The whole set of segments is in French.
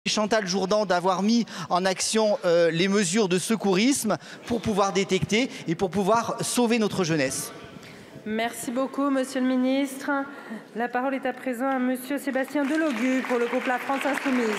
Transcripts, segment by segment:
Chantal Jourdan d'avoir mis en action les mesures de secourisme pour pouvoir détecter et pour pouvoir sauver notre jeunesse. Merci beaucoup, Monsieur le Ministre. La parole est à présent à Monsieur Sébastien Delogu pour le groupe La France Insoumise.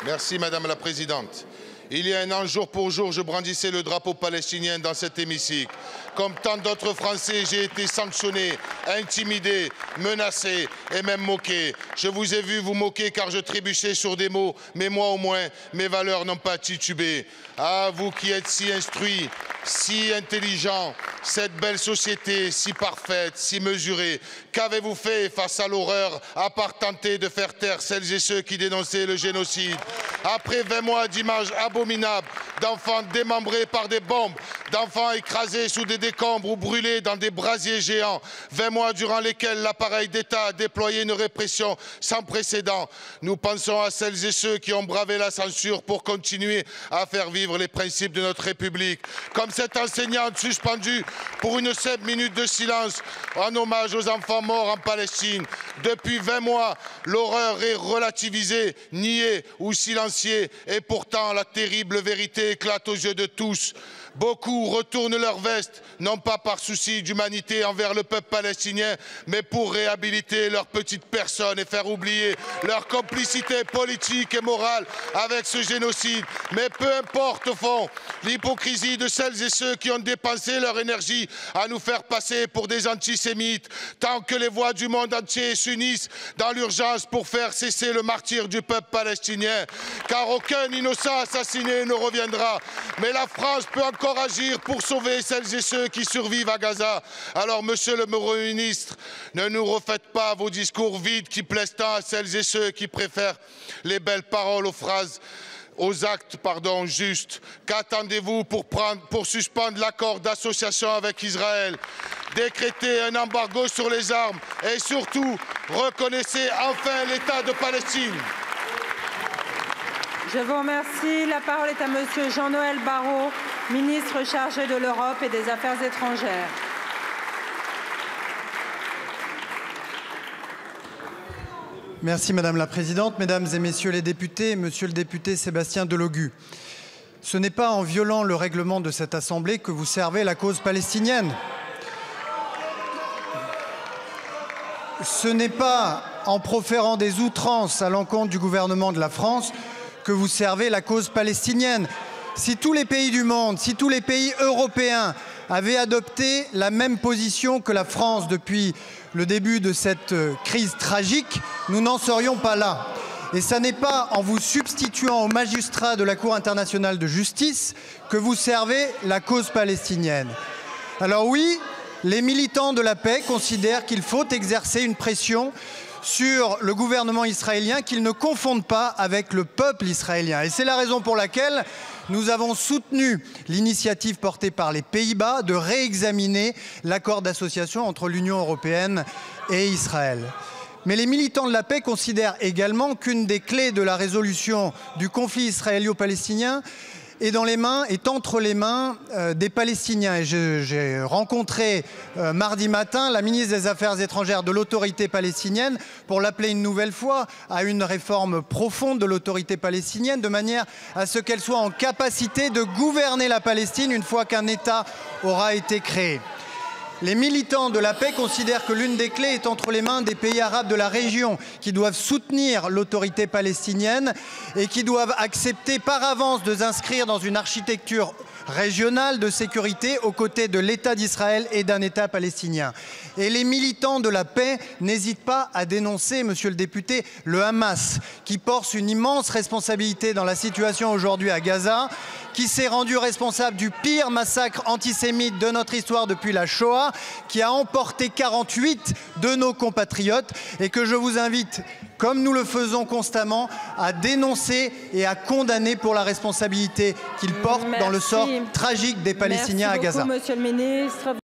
Merci Madame la Présidente. Il y a un an, jour pour jour, je brandissais le drapeau palestinien dans cet hémicycle. Comme tant d'autres Français, j'ai été sanctionné, intimidé, menacé et même moqué. Je vous ai vu vous moquer car je trébuchais sur des mots, mais moi au moins, mes valeurs n'ont pas titubé. Ah, vous qui êtes si instruits, si intelligents, cette belle société si parfaite, si mesurée, qu'avez-vous fait face à l'horreur à part tenter de faire taire celles et ceux qui dénonçaient le génocide? Après 20 mois d'images abominables, d'enfants démembrés par des bombes, d'enfants écrasés sous des décombres ou brûlés dans des brasiers géants, 20 mois durant lesquels l'appareil d'État a déployé une répression sans précédent, nous pensons à celles et ceux qui ont bravé la censure pour continuer à faire vivre les principes de notre République, comme cette enseignante suspendue pour une simple minute de silence en hommage aux enfants morts en Palestine. Depuis 20 mois, l'horreur est relativisée, niée ou silenciée, et pourtant la terrible vérité éclate aux yeux de tous. Beaucoup retournent leur veste, non pas par souci d'humanité envers le peuple palestinien, mais pour réhabiliter leur petite personne et faire oublier leur complicité politique et morale avec ce génocide. Mais peu importe au fond l'hypocrisie de celles et ceux qui ont dépensé leur énergie à nous faire passer pour des antisémites, tant que les voix du monde entier s'unissent dans l'urgence pour faire cesser le martyre du peuple palestinien. Car aucun innocent assassiné ne reviendra. Mais la France peut encore agir pour sauver celles et ceux qui survivent à Gaza. Alors, Monsieur le Premier ministre, ne nous refaites pas vos discours vides qui plaisent tant à celles et ceux qui préfèrent les belles paroles aux actes justes. Qu'attendez-vous pour suspendre l'accord d'association avec Israël, décréter un embargo sur les armes et surtout reconnaissez enfin l'État de Palestine? Je vous remercie. La parole est à Monsieur Jean-Noël Barrot, ministre chargé de l'Europe et des Affaires étrangères. Merci Madame la Présidente, Mesdames et Messieurs les députés, Monsieur le député Sébastien Delogu. Ce n'est pas en violant le règlement de cette Assemblée que vous servez la cause palestinienne. Ce n'est pas en proférant des outrances à l'encontre du gouvernement de la France que vous servez la cause palestinienne. Si tous les pays du monde, si tous les pays européens avaient adopté la même position que la France depuis le début de cette crise tragique, nous n'en serions pas là. Et ce n'est pas en vous substituant aux magistrats de la Cour internationale de justice que vous servez la cause palestinienne. Alors oui, les militants de la paix considèrent qu'il faut exercer une pression sur le gouvernement israélien qu'il ne confonde pas avec le peuple israélien. Et c'est la raison pour laquelle nous avons soutenu l'initiative portée par les Pays-Bas de réexaminer l'accord d'association entre l'Union européenne et Israël. Mais les militants de la paix considèrent également qu'une des clés de la résolution du conflit israélo-palestinien est entre les mains des Palestiniens. Et j'ai rencontré mardi matin la ministre des Affaires étrangères de l'autorité palestinienne pour l'appeler une nouvelle fois à une réforme profonde de l'autorité palestinienne de manière à ce qu'elle soit en capacité de gouverner la Palestine une fois qu'un État aura été créé. Les militants de la paix considèrent que l'une des clés est entre les mains des pays arabes de la région qui doivent soutenir l'autorité palestinienne et qui doivent accepter par avance de s'inscrire dans une architecture régionale de sécurité aux côtés de l'État d'Israël et d'un État palestinien. Et les militants de la paix n'hésitent pas à dénoncer, monsieur le député, le Hamas, qui porte une immense responsabilité dans la situation aujourd'hui à Gaza, qui s'est rendu responsable du pire massacre antisémite de notre histoire depuis la Shoah, qui a emporté 48 de nos compatriotes et que je vous invite, comme nous le faisons constamment, à dénoncer et à condamner pour la responsabilité qu'il porte dans le sort tragique des Palestiniens à Gaza. Merci beaucoup, monsieur le ministre.